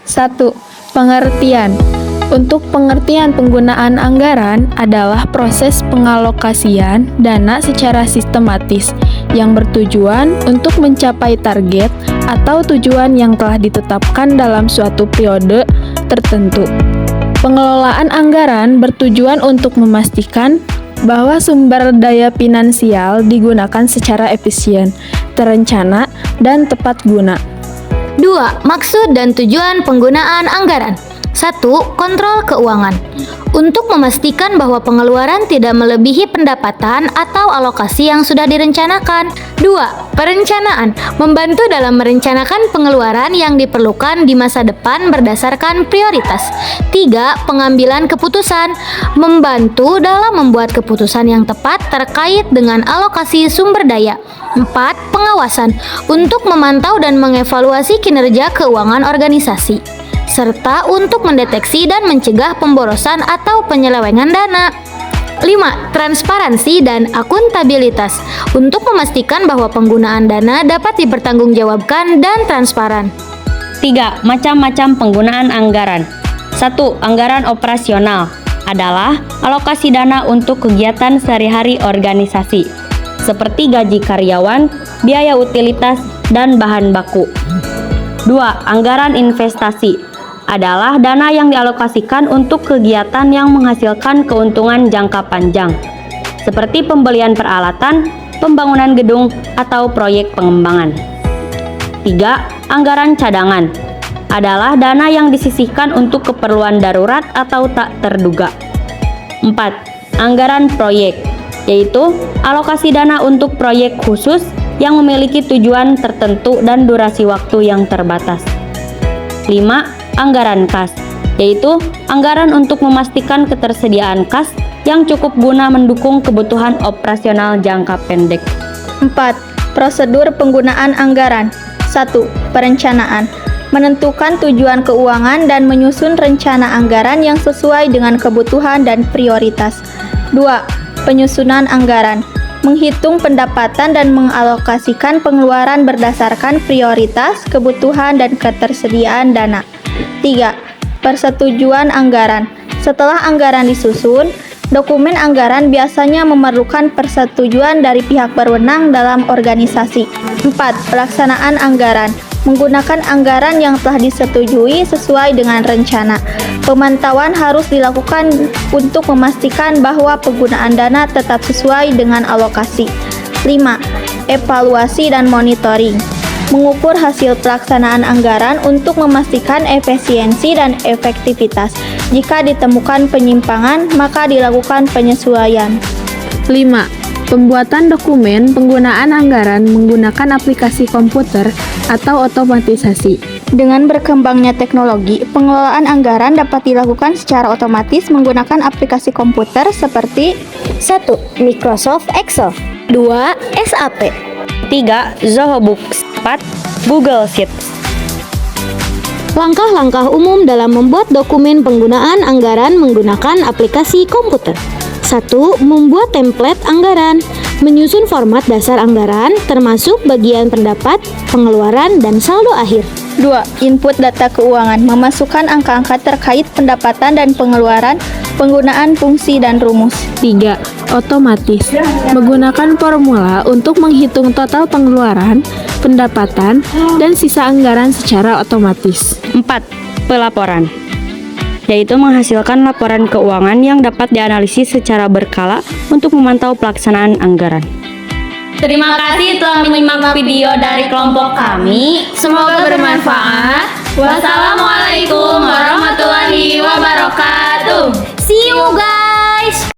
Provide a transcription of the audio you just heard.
Satu, pengertian. Untuk pengertian penggunaan anggaran adalah proses pengalokasian dana secara sistematis yang bertujuan untuk mencapai target atau tujuan yang telah ditetapkan dalam suatu periode tertentu. Pengelolaan anggaran bertujuan untuk memastikan bahwa sumber daya finansial digunakan secara efisien, terencana, dan tepat guna. 2. Maksud dan tujuan penggunaan anggaran. 1. Kontrol keuangan. Untuk memastikan bahwa pengeluaran tidak melebihi pendapatan atau alokasi yang sudah direncanakan. 2. Perencanaan. Membantu dalam merencanakan pengeluaran yang diperlukan di masa depan berdasarkan prioritas. 3. Pengambilan keputusan. Membantu dalam membuat keputusan yang tepat terkait dengan alokasi sumber daya. 4. Pengawasan. Untuk memantau dan mengevaluasi kinerja keuangan organisasi, serta untuk mendeteksi dan mencegah pemborosan atau penyelewengan dana. 5. Transparansi dan akuntabilitas. Untuk memastikan bahwa penggunaan dana dapat dipertanggungjawabkan dan transparan. 3. Macam-macam penggunaan anggaran. 1. Anggaran operasional adalah alokasi dana untuk kegiatan sehari-hari organisasi, seperti gaji karyawan, biaya utilitas, dan bahan baku. 2. Anggaran investasi adalah dana yang dialokasikan untuk kegiatan yang menghasilkan keuntungan jangka panjang, seperti pembelian peralatan, pembangunan gedung, atau proyek pengembangan. 3. Anggaran cadangan adalah dana yang disisihkan untuk keperluan darurat atau tak terduga. 4. Anggaran proyek, yaitu alokasi dana untuk proyek khusus yang memiliki tujuan tertentu dan durasi waktu yang terbatas. 5. Anggaran kas, yaitu anggaran untuk memastikan ketersediaan kas yang cukup guna mendukung kebutuhan operasional jangka pendek. 4. Prosedur penggunaan anggaran. 1. Perencanaan. Menentukan tujuan keuangan dan menyusun rencana anggaran yang sesuai dengan kebutuhan dan prioritas. 2. Penyusunan anggaran. Menghitung pendapatan dan mengalokasikan pengeluaran berdasarkan prioritas, kebutuhan, dan ketersediaan dana. 3. Persetujuan anggaran. Setelah anggaran disusun, dokumen anggaran biasanya memerlukan persetujuan dari pihak berwenang dalam organisasi. 4. Pelaksanaan anggaran. Menggunakan anggaran yang telah disetujui sesuai dengan rencana. Pemantauan harus dilakukan untuk memastikan bahwa penggunaan dana tetap sesuai dengan alokasi. 5. Evaluasi dan monitoring. Mengukur hasil pelaksanaan anggaran untuk memastikan efisiensi dan efektivitas. Jika ditemukan penyimpangan, maka dilakukan penyesuaian. 5. Pembuatan dokumen penggunaan anggaran menggunakan aplikasi komputer atau otomatisasi. Dengan berkembangnya teknologi, pengelolaan anggaran dapat dilakukan secara otomatis menggunakan aplikasi komputer seperti 1. Microsoft Excel. 2. SAP. 3. Zoho Books. 4. Google Sheets. Langkah-langkah umum dalam membuat dokumen penggunaan anggaran menggunakan aplikasi komputer. 1. Membuat template anggaran. Menyusun format dasar anggaran, termasuk bagian pendapat, pengeluaran, dan saldo akhir. 2. Input data keuangan. Memasukkan angka-angka terkait pendapatan dan pengeluaran, penggunaan fungsi dan rumus. 3. Otomatis. Menggunakan formula untuk menghitung total pengeluaran, pendapatan, dan sisa anggaran secara otomatis. 4. Pelaporan, yaitu menghasilkan laporan keuangan yang dapat dianalisis secara berkala untuk memantau pelaksanaan anggaran. Terima kasih telah menyimak video dari kelompok kami. Semoga bermanfaat. Wassalamualaikum warahmatullahi wabarakatuh.